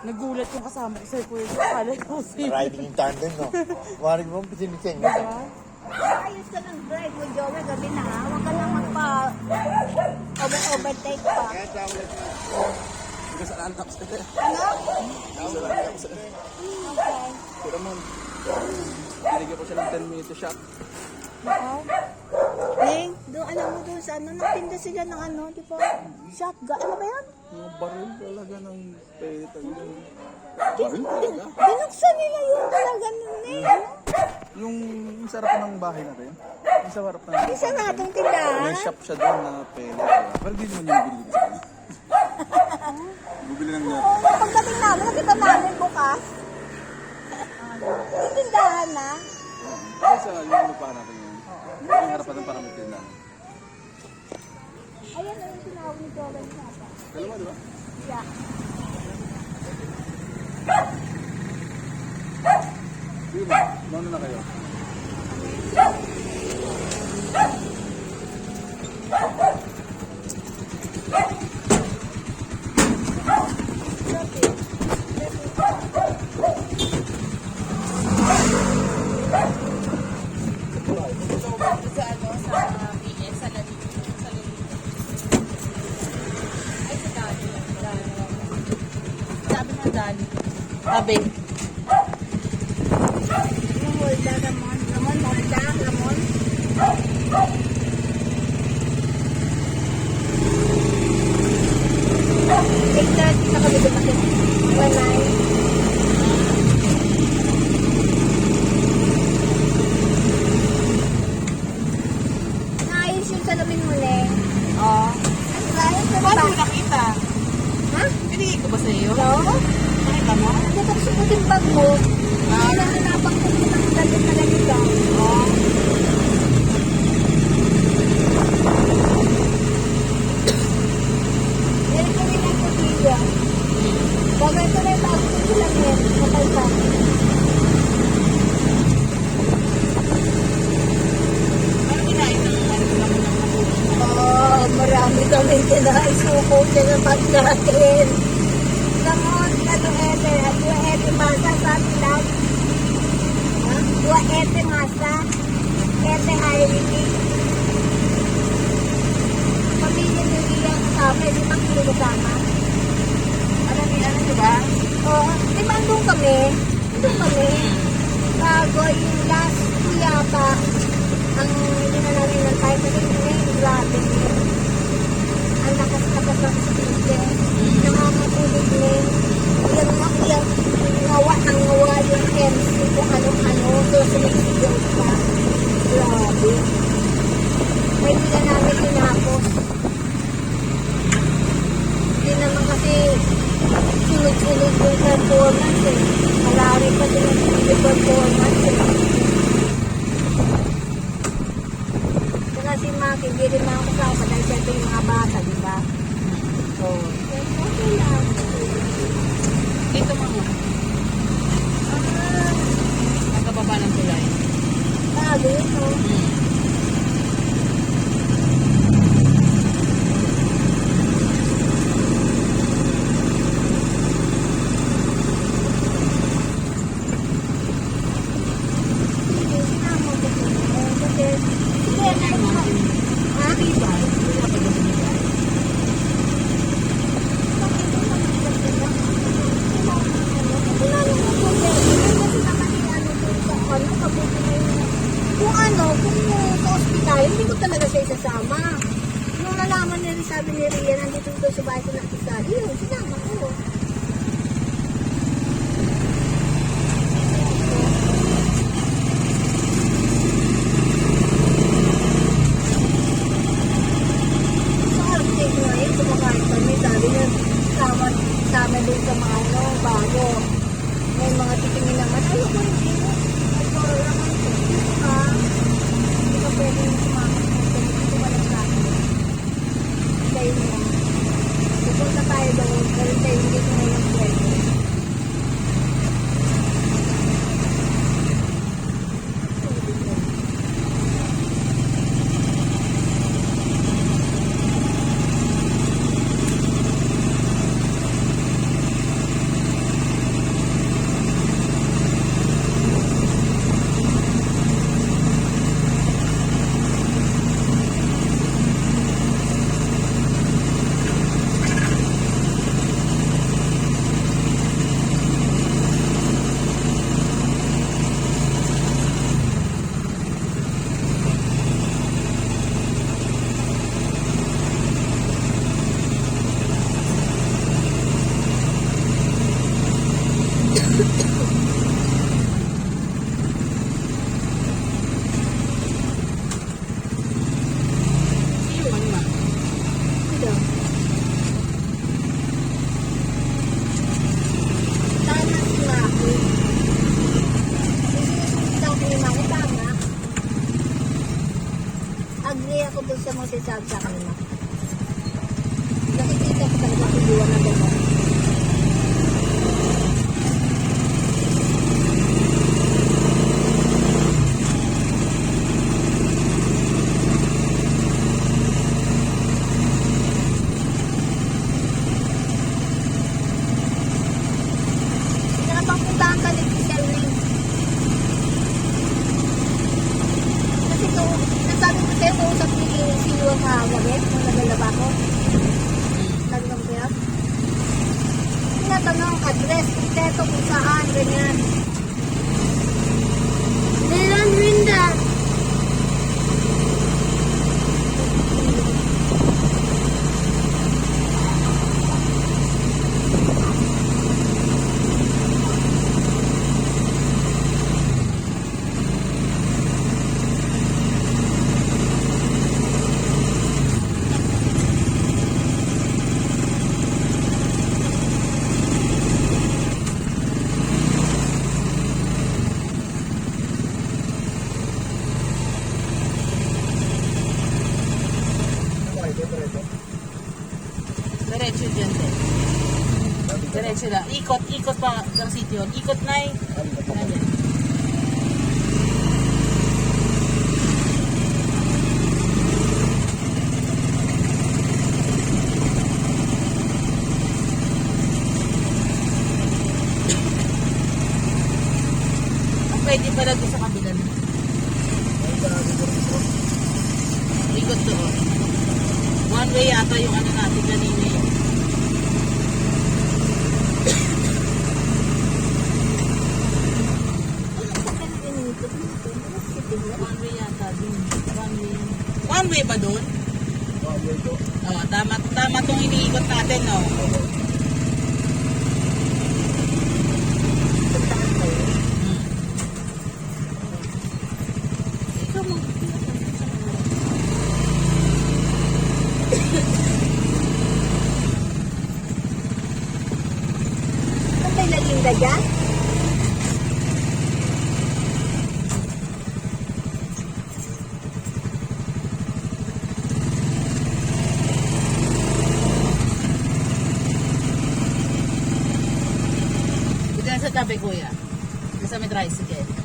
Nagulat yung kasama ko sa'yo, Kuya. Akala ko si... Riding in tandem, no? Maring mo, pisinising. Ayos ka ng drive mo, Joey. Gabi na ha. Huwag ka lang magpa-overtake pa. Hanggang sa antaps ka. Ano? Okay. Pero mo, binigyan ko siya ng 10 minutes shot. Ning, doon alam mo doon sa ano, nagtinda sila ng ano, di ba? Shotgun, ano ba yan? Mga baril talaga ng peta. Baril talaga. Binuksan nila yung talaga nun eh. Yung sarap ng bahay natin. Yung sarap na... Yung saradong tindahan. May shop siya doon na pela. Pero di naman yung binili sa kanya. Bubili lang niya. Pagdating namin, nakita namin bukas. Yung tindahan na. Kasi sa yung lupa natin yun. Yung harapan ng paramitin namin. Ayan na yung tinawag ni Joel Nata. Dalawa, di ba? Yeah. Sige ba? Mauna na kayo. Sabi. Yung Holda, Ramon. Ramon, Holda, Ramon. Tignan, sa kami dumating. Walay. Naayos yung salamin muli. Oo. Ayos na Paano ba? mo nakita? Ha? Binigay ko ba sa iyo? Hello? Nakita mo? Ito sa puting bag mo. Kailan na napangkot ko ng damit na ganito. Oo. Meron ko rin ang kutila. Bagay ko na yung bago ko lang yan. Kapal ka. Ano kinain ng Oh, marami kami kinaisuko siya sa bag natin. Lamon, ano ete? Dua ete masa sa atin lahat. Ha? Dua ete masa. Ete highway. Pamilya ni Rian kasama, 5 kilo kasama. Ano di ba? Oo, di ba andun kami? Andun kami. Bago yung last yata, ang hindi na namin ng time kasi yung grabe. Ang lakas-lakas ng speaker. Nakakatulog din. Yung ngawa yung MC kung ano-ano. So, sumisigaw pa. Grabe. May hindi na namin tinapos. Hindi naman kasi sunod-sunod yung performance eh. Malari pa din yung performance eh. Saka si Maki, hindi rin mga kasama dahil siyempre yung mga bata, di ba? Oo. Okay lang. Dito mga. Nagkababa ng tulay. Sabi, no? Hindi ko talaga siya isasama. Nung nalaman niya, sabi ni Rian, nandito ito sa bahay ko na kisali, yun, sinama ko. Sa update ngayon, kumakain kami, sabi niya, sama din sa mga ano, bago. May mga titingin naman, ayoko hindi mo. Ayoko naman, hindi ka pwedeng sumama. Hindi ko walang sa akin. Kayo niya. Pupunta tayo doon, pero tayo hindi ko Iwan nga. Ito. Tama si Maki. Gusto ko ni Maki, tama. Agree ako doon sa mga sinasabi sa kanila. Nakikita ko talaga kung diwa na doon. Pinapangpuntahan ka ni Selwyn. Kasi kung nasabi ko sa'yo, kung usap ni Sino ang kahagawin, kung nagalaba ko. Sabi ko sa'yo. Tinatanong, address, teto kung saan, ganyan. Nilan Winda. Diretso dyan din. Diretso lang. Ikot pa ng city hall. Ikot na eh. Ayan. Pwede pala doon sa kabila na. Ikot doon. One way yata yung ano natin kanina eh. One way yata din. One way. One way ba doon? Oo, tama tong iniikot natin, no? Ikaw mo. Ano may lalinda dyan? Dito na sa tabi, kuya. Dito sa may tricycle.